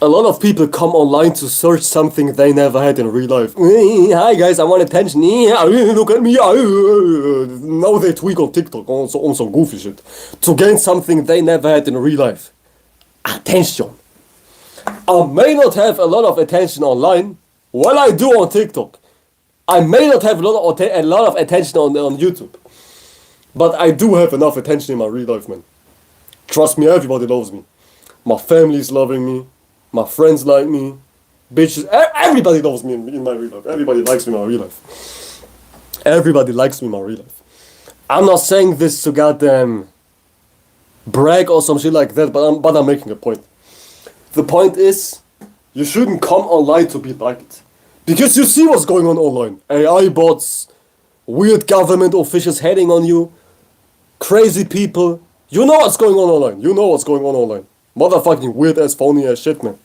A lot of people come online to search something they never had in real life. Hi guys, I want attention. Look at me. Now they tweak on TikTok on some goofy shit to gain something they never had in real life. Attention. I may not have a lot of attention online. Well, I do on TikTok. I may not have a lot of attention on YouTube. But I do have enough attention in my real life, man. Trust me, everybody loves me. My family's loving me. My friends like me. Bitches, everybody loves me in my real life. Everybody likes me in my real life. Everybody likes me in my real life. I'm not saying this to goddamn brag or some shit like that, but I'm making a point. The point is, you shouldn't come online to be liked. Because you see what's going on online. AI bots, weird government officials heading on you, crazy people. You know what's going on online. You know what's going on online. Motherfucking weird ass, phony ass shit, man.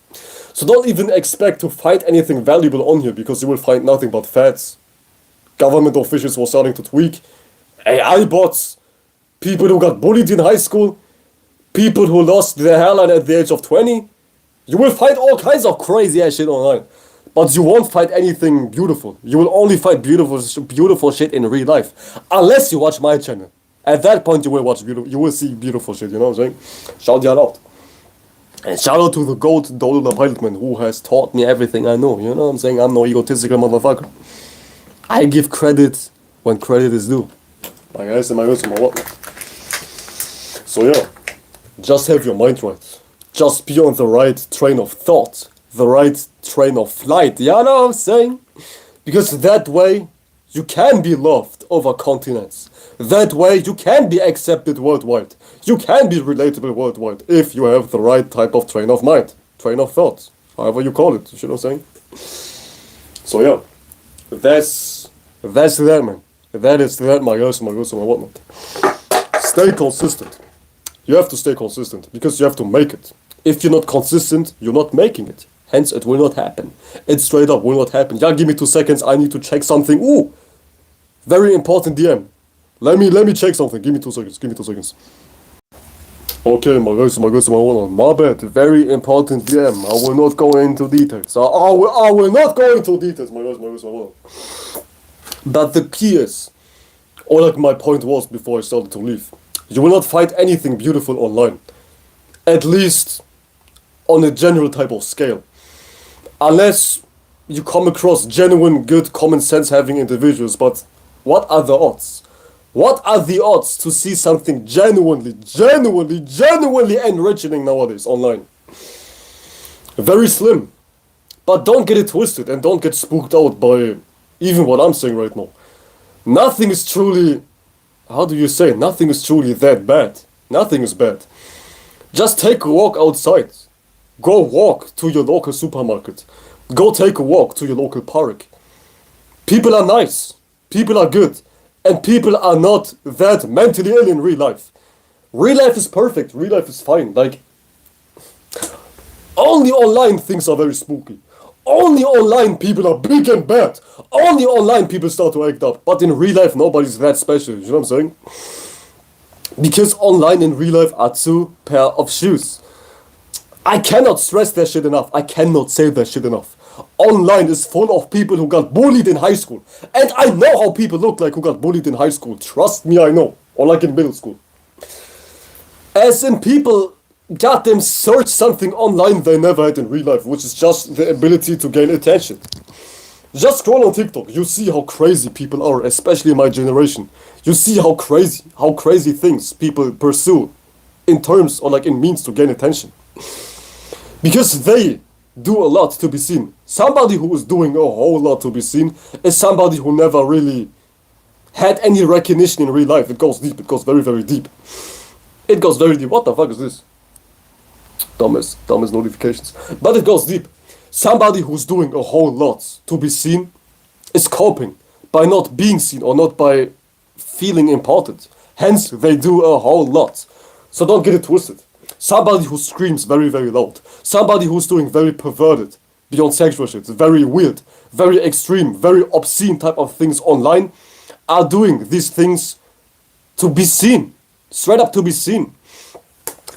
So don't even expect to find anything valuable on here because you will find nothing but facts. Government officials were starting to tweak. AI bots. People who got bullied in high school. People who lost their hairline at the age of 20. You will find all kinds of crazy ass shit online. But you won't find anything beautiful. You will only find beautiful shit in real life. Unless you watch my channel. At that point you will see beautiful shit, you know what I'm saying? Shout y'all out. And shout out to the GOAT, Dollar Pilotman, who has taught me everything I know, you know what I'm saying? I'm no egotistical motherfucker. I give credit when credit is due. My guys and my girls and my whatnot. So yeah, just have your mind right. Just be on the right train of thought. The right train of flight, you know what I'm saying? Because that way, you can be loved over continents. That way, you can be accepted worldwide. You can be relatable worldwide if you have the right type of train of mind, train of thought, however you call it, you know what I'm saying? So yeah, that's that, man. That is that, my girls and my whatnot. Stay consistent. You have to stay consistent because you have to make it. If you're not consistent, you're not making it. Hence, it will not happen. It straight up will not happen. Yeah, give me 2 seconds. I need to check something. Ooh, very important DM. Let me check something. Give me 2 seconds. Give me 2 seconds. Okay, my guys, my bad. Very important DM. I will not go into details. I will not go into details, my guys. But the key is, or like my point was before I started to leave, you will not find anything beautiful online. At least on a general type of scale. Unless you come across genuine, good, common sense having individuals, but what are the odds? What are the odds to see something genuinely enriching nowadays online? Very slim. But don't get it twisted and don't get spooked out by even what I'm saying right now. Nothing is truly, nothing is truly that bad. Nothing is bad. Just take a walk outside. Go walk to your local supermarket. Go take a walk to your local park. People are nice. People are good. And people are not that mentally ill in real life. Real life is perfect. Real life is fine. Like, only online things are very spooky. Only online people are big and bad. Only online people start to act up. But in real life, nobody's that special. You know what I'm saying? Because online and real life are 2 pair of shoes. I cannot stress that shit enough. I cannot say that shit enough. Online is full of people who got bullied in high school. And I know how people look like who got bullied in high school. Trust me, I know. Or like in middle school. As in people goddamn search something online they never had in real life, which is just the ability to gain attention. Just scroll on TikTok, you see how crazy people are, especially my generation. You see how crazy things people pursue in terms or like in means to gain attention. Because they do a lot to be seen. Somebody who is doing a whole lot to be seen is somebody who never really had any recognition in real life. It goes deep, it goes very, very deep. It goes very deep. What the fuck is this? Dumbest notifications. But it goes deep. Somebody who's doing a whole lot to be seen is coping by not being seen or not by feeling important. Hence, they do a whole lot. So don't get it twisted. Somebody who screams very, very loud. Somebody who's doing very perverted, beyond sexual shit, very weird, very extreme, very obscene type of things online are doing these things to be seen. Straight up to be seen.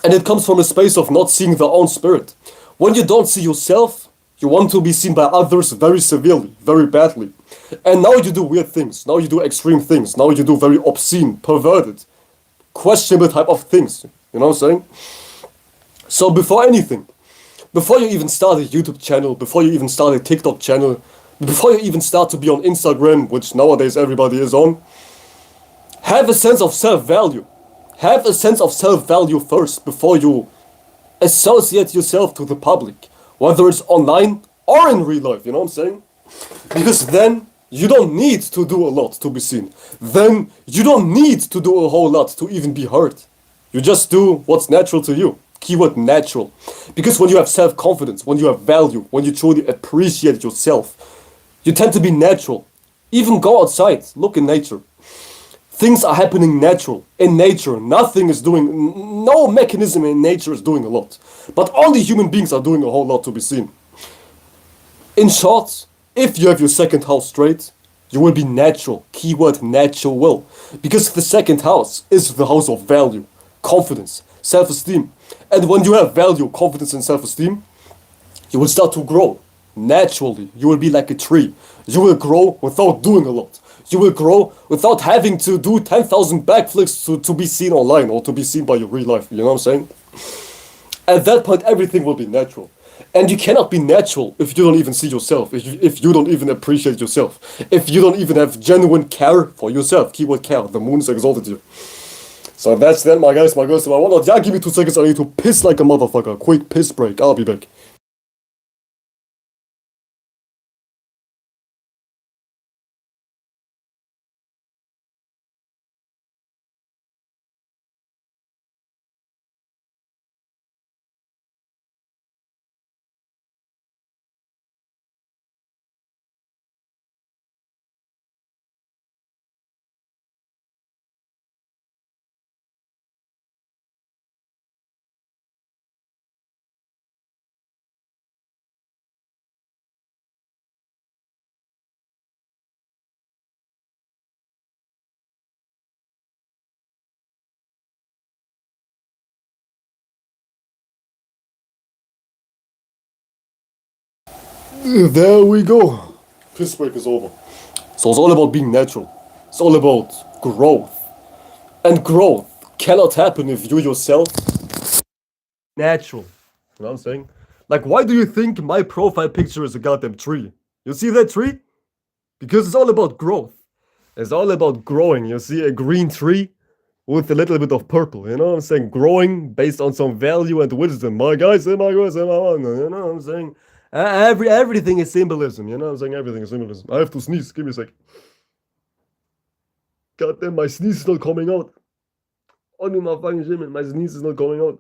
And it comes from a space of not seeing their own spirit. When you don't see yourself, you want to be seen by others very severely, very badly. And now you do weird things. Now you do extreme things. Now you do very obscene, perverted, questionable type of things. You know what I'm saying? So before anything, before you even start a YouTube channel, before you even start a TikTok channel, before you even start to be on Instagram, which nowadays everybody is on, have a sense of self-value. Have a sense of self-value first before you associate yourself to the public. Whether it's online or in real life, you know what I'm saying? Because then you don't need to do a lot to be seen. Then you don't need to do a whole lot to even be heard. You just do what's natural to you. Keyword natural. Because when you have self-confidence, when you have value, when you truly appreciate yourself, you tend to be natural. Even go outside, look in nature. Things are happening natural. In nature, nothing is doing, no mechanism in nature is doing a lot. But only human beings are doing a whole lot to be seen. In short, if you have your second house straight, you will be natural. Keyword natural will. Because the second house is the house of value, confidence, self-esteem. And when you have value, confidence and self-esteem, you will start to grow. Naturally, you will be like a tree. You will grow without doing a lot. You will grow without having to do 10,000 backflips to be seen online or to be seen by your real life. You know what I'm saying? At that point, everything will be natural. And you cannot be natural if you don't even see yourself, if you don't even appreciate yourself, if you don't even have genuine care for yourself. Keyword care. The moon is exalted you. So that's then, my guys, my girls, my whatnot. Yeah, give me 2 seconds. I need to piss like a motherfucker. Quick piss break. I'll be back. There we go. Piss break is over. So it's all about being natural. It's all about growth. And growth cannot happen if you yourself natural. You know what I'm saying? Like, why do you think my profile picture is a goddamn tree? You see that tree? Because it's all about growth. It's all about growing. You see a green tree with a little bit of purple. You know what I'm saying? Growing based on some value and wisdom. My guys, my guys, you know what I'm saying? Everything is symbolism. You know what I'm saying? Everything is symbolism. I have to sneeze. Give me a sec. Goddamn, my sneeze is not coming out. Only my fucking shit, man. My sneeze is not coming out.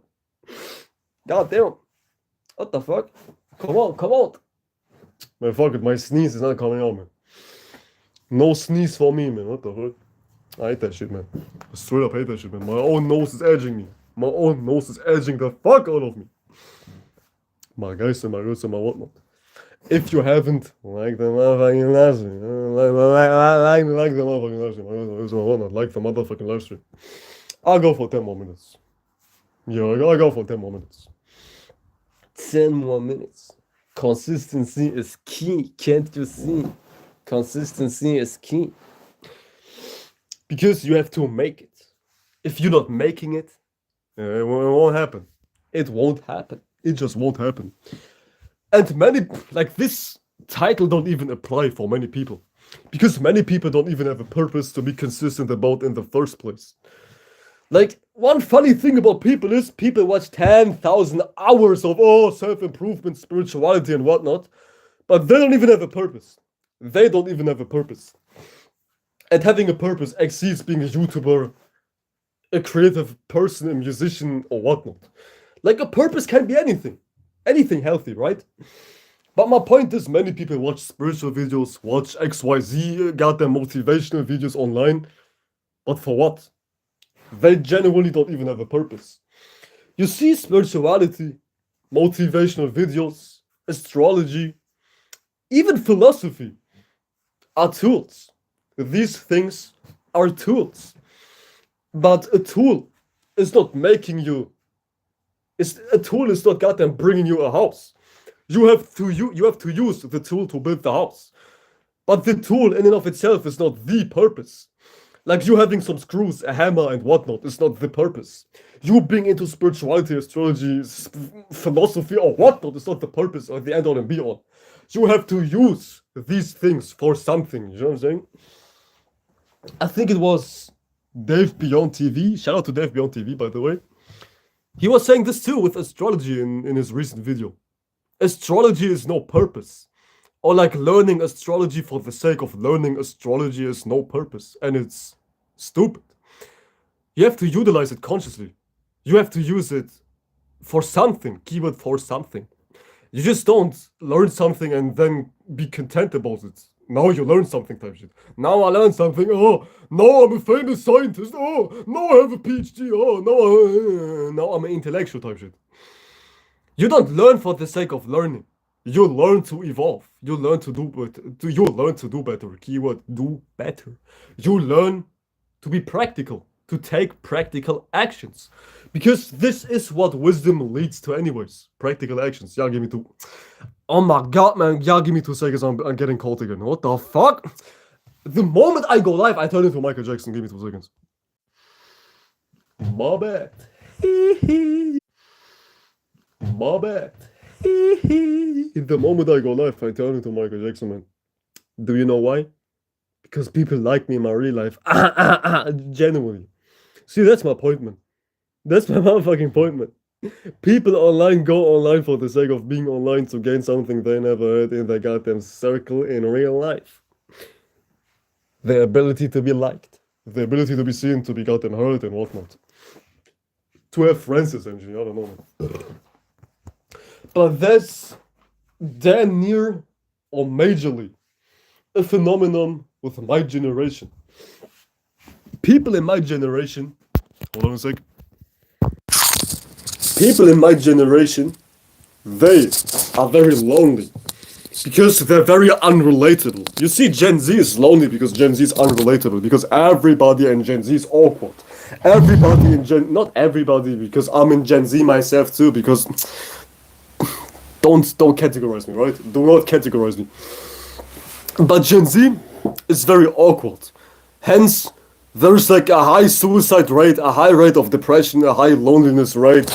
Goddamn. What the fuck? Come on, come on. Man, fuck it. My sneeze is not coming out, man. No sneeze for me, man. What the fuck? I hate that shit, man. I straight up hate that shit, man. My own nose is edging me. My own nose is edging the fuck out of me. My guys and my girls and my whatnot. If you haven't, like the motherfucking live stream. Like the motherfucking live stream. My girls and my whatnot. Like the motherfucking live stream. I'll go for 10 more minutes. Yeah, I'll go for 10 more minutes. 10 more minutes. Consistency is key. Can't you see? Consistency is key. Because you have to make it. If you're not making it, It won't happen. It won't happen. It just won't happen. And many, like this title don't even apply for many people. Because many people don't even have a purpose to be consistent about in the first place. Like, one funny thing about people is people watch 10,000 hours of, self-improvement, spirituality and whatnot, but they don't even have a purpose. They don't even have a purpose. And having a purpose exceeds being a YouTuber, a creative person, a musician, or whatnot. Like, a purpose can be anything. Anything healthy, right? But my point is, many people watch spiritual videos, watch XYZ, goddamn motivational videos online. But for what? They genuinely don't even have a purpose. You see, spirituality, motivational videos, astrology, even philosophy are tools. These things are tools. But a tool is not making you. A tool is not goddamn bringing you a house. You have to use the tool to build the house. But the tool in and of itself is not the purpose. Like you having some screws, a hammer, and whatnot is not the purpose. You being into spirituality, astrology, philosophy, or whatnot is not the purpose or the end all and be all. You have to use these things for something. You know what I'm saying? I think it was Dave Beyond TV. Shout out to Dave Beyond TV, by the way. He was saying this too with astrology in his recent video. Astrology is no purpose. Or like learning astrology for the sake of learning astrology is no purpose. And it's stupid. You have to utilize it consciously. You have to use it for something. Keyword for something. You just don't learn something and then be content about it. Now you learn something type shit. Now I learned something. Oh, now I'm a famous scientist. Oh, now I have a PhD. Oh, now I'm an intellectual type shit. You don't learn for the sake of learning. You learn to evolve. You learn to do better. You learn to do better. Keyword do better. You learn to be practical. To take practical actions. Because this is what wisdom leads to anyways. Practical actions. Yeah, give me two. Oh my god, man. Yeah, give me 2 seconds. I'm getting cold again. What the fuck? The moment I go live, I turn into Michael Jackson. Give me 2 seconds. My bad. My bad. The moment I go live, I turn into Michael Jackson, man. Do you know why? Because people like me in my real life. Genuinely. See, that's my point, man. That's my motherfucking point, man. People online go online for the sake of being online to gain something they never had in their goddamn circle in real life. The ability to be liked. The ability to be seen, to be goddamn heard and whatnot. To have friends, essentially. I don't know, man. But that's damn near or majorly a phenomenon with my generation. People in my generation, hold on a sec. People in my generation, they are very lonely because they're very unrelatable. You see, Gen Z is lonely because Gen Z is unrelatable, because everybody in Gen Z is awkward. Everybody in not everybody, because I'm in Gen Z myself too, because don't categorize me, right? Do not categorize me. But Gen Z is very awkward. Hence, there's like a high suicide rate, a high rate of depression, a high loneliness rate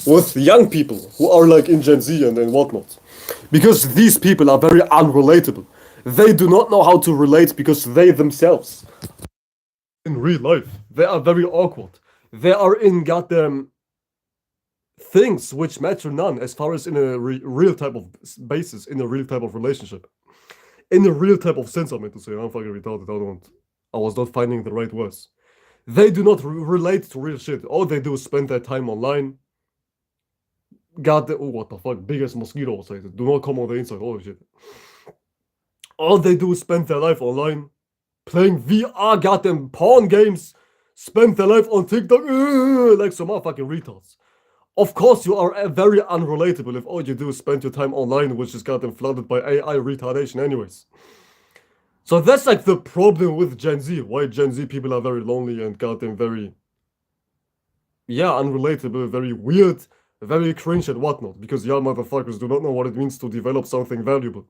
with young people who are like in Gen Z and whatnot. Because these people are very unrelatable. They do not know how to relate because they themselves, in real life, they are very awkward. They are in goddamn things which matter none as far as in a real type of basis, in a real type of relationship. In a real type of sense, I meant to say. I'm fucking retarded. I was not finding the right words. They do not relate to real shit. All they do is spend their time online. Oh, what the fuck? Biggest mosquito outside. Do not come on the inside. Holy shit. All they do is spend their life online, playing VR goddamn porn games, spend their life on TikTok like some motherfucking retards. Of course, you are very unrelatable if all you do is spend your time online, which is goddamn flooded by AI retardation anyways. So that's like the problem with Gen Z. Why Gen Z people are very lonely and goddamn very, unrelatable, very weird, very cringe and whatnot. Because y'all motherfuckers do not know what it means to develop something valuable.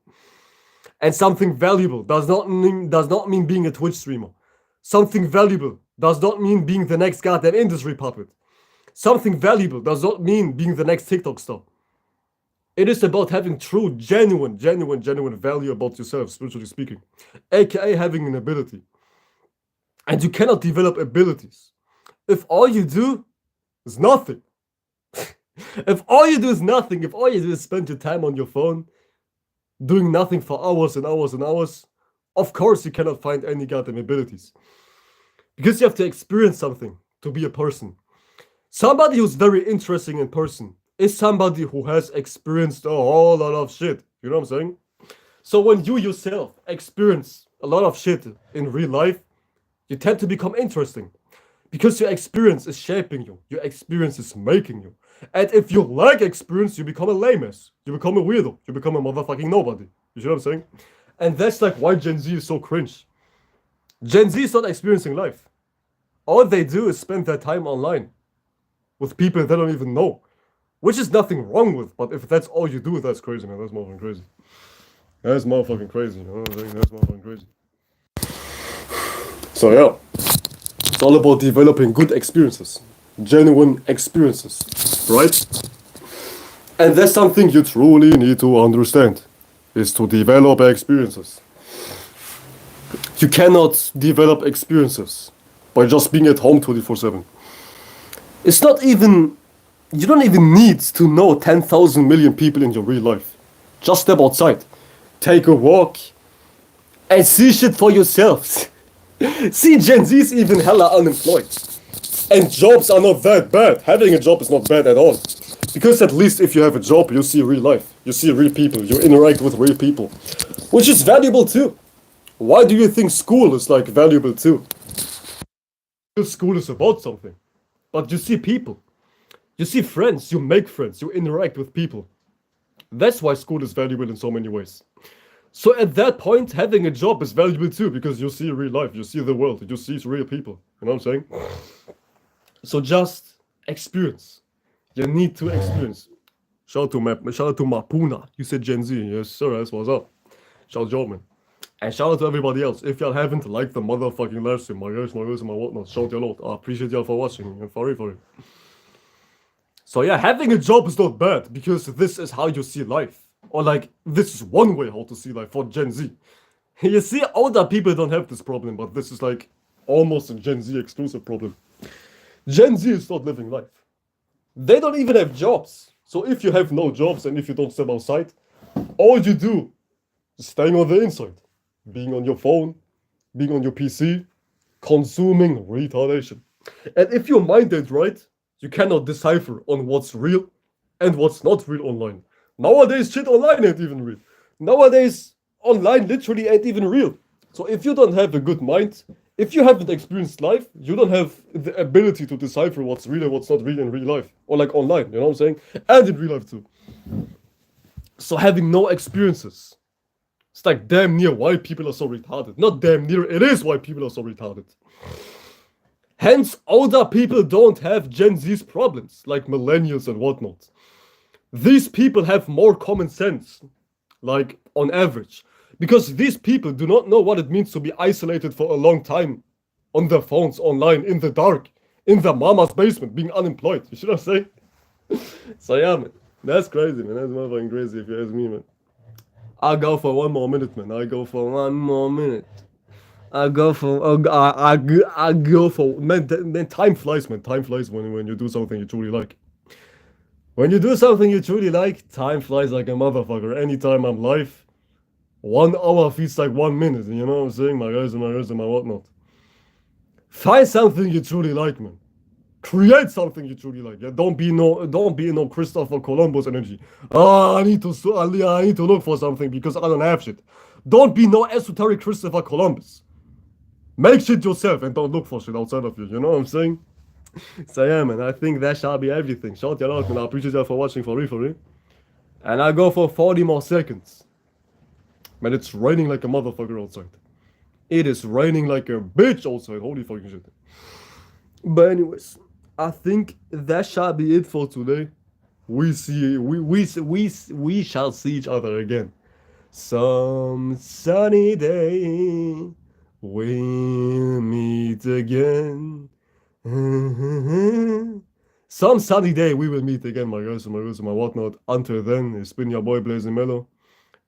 And something valuable does not mean being a Twitch streamer. Something valuable does not mean being the next goddamn industry puppet. Something valuable does not mean being the next TikTok star. It is about having true, genuine value about yourself, spiritually speaking, aka having an ability. And you cannot develop abilities if all you do is nothing. If all you do is nothing, if all you do is spend your time on your phone, doing nothing for hours and hours and hours, of course you cannot find any goddamn abilities. Because you have to experience something to be a person. Somebody who's very interesting in person is somebody who has experienced a whole lot of shit. You know what I'm saying? So when you yourself experience a lot of shit in real life, you tend to become interesting. Because your experience is shaping you. Your experience is making you. And if you lack experience, you become a lame ass. You become a weirdo. You become a motherfucking nobody. You see what I'm saying? And that's like why Gen Z is so cringe. Gen Z is not experiencing life. All they do is spend their time online with people they don't even know. Which is nothing wrong with, but if that's all you do, that's crazy, man. That's motherfucking crazy. That's motherfucking crazy, you know what I'm saying? That's motherfucking crazy. So yeah, it's all about developing good experiences. Genuine experiences, right? And that's something you truly need to understand, is to develop experiences. You cannot develop experiences by just being at home 24/7. It's not even, you don't even need to know 10,000 million people in your real life. Just step outside, take a walk, and see shit for yourselves. See, Gen Z is even hella unemployed. And jobs are not that bad. Having a job is not bad at all. Because at least if you have a job, you see real life. You see real people. You interact with real people. Which is valuable too. Why do you think school is like valuable too? Because school is about something. But you see people. You see friends. You make friends. You interact with people. That's why school is valuable in so many ways. So at that point, having a job is valuable too, because you see real life, you see the world, you see real people. You know what I'm saying? So just experience. You need to experience. Shout out to Mapuna. You said Gen Z. Yes, sir. That's what's up. Shout out, Joe, man. And shout out to everybody else. If y'all haven't liked the motherfucking live stream, my guys, and my whatnot, shout y'all out. I appreciate y'all for watching. And for it. So yeah, having a job is not bad, because this is how you see life. Or like, this is one way how to see life for Gen Z. You see, older people don't have this problem, but this is like almost a Gen Z exclusive problem. Gen Z is not living life. They don't even have jobs. So if you have no jobs and if you don't step outside, all you do is staying on the inside. Being on your phone, being on your PC, consuming retardation. And if your mind ain't right, you cannot decipher on what's real and what's not real online. Nowadays, shit online ain't even real. Nowadays, online literally ain't even real. So if you don't have a good mind, if you haven't experienced life, you don't have the ability to decipher what's real and what's not real in real life. Or like online, you know what I'm saying? And in real life too. So having no experiences. It's like damn near why people are so retarded. Not damn near, it is why people are so retarded. Hence, older people don't have Gen Z's problems, like millennials and whatnot. These people have more common sense, like on average, because these people do not know what it means to be isolated for a long time on their phones, online, in the dark, in their mama's basement, being unemployed. You see what I'm saying? So yeah, man, that's crazy, man. That's motherfucking crazy if you ask me, man. I'll go for one more minute, man. I go for one more minute. I go for man. Time flies, man. Time flies when you do something you truly like. When you do something you truly like, time flies like a motherfucker. Anytime I'm live, 1 hour feels like 1 minute. You know what I'm saying? My guys and my whatnot. Find something you truly like, man. Create something you truly like. Yeah, don't be no Christopher Columbus energy. I need to look for something because I don't have shit. Don't be no esoteric Christopher Columbus. Make shit yourself and don't look for shit outside of you. You know what I'm saying? So yeah, man, I think that shall be everything. Shout y'all out, man. I appreciate y'all for watching for real. And I go for 40 more seconds. Man, it's raining like a motherfucker outside. It is raining like a bitch outside. Holy fucking shit. But anyways, I think that shall be it for today. We shall see each other again. Some sunny day, we'll meet again. Some sunny day we will meet again, my guys and my girls and my whatnot. Until then, it's been your boy Blazing Mellow.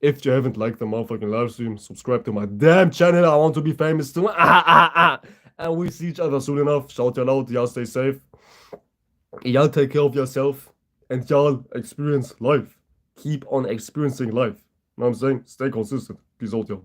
If you haven't liked the motherfucking live stream, subscribe to my damn channel. I want to be famous too. And we see each other soon enough. Shout y'all out. Y'all stay safe. Y'all take care of yourself. And y'all experience life. Keep on experiencing life. You know what I'm saying? Stay consistent. Peace out, y'all.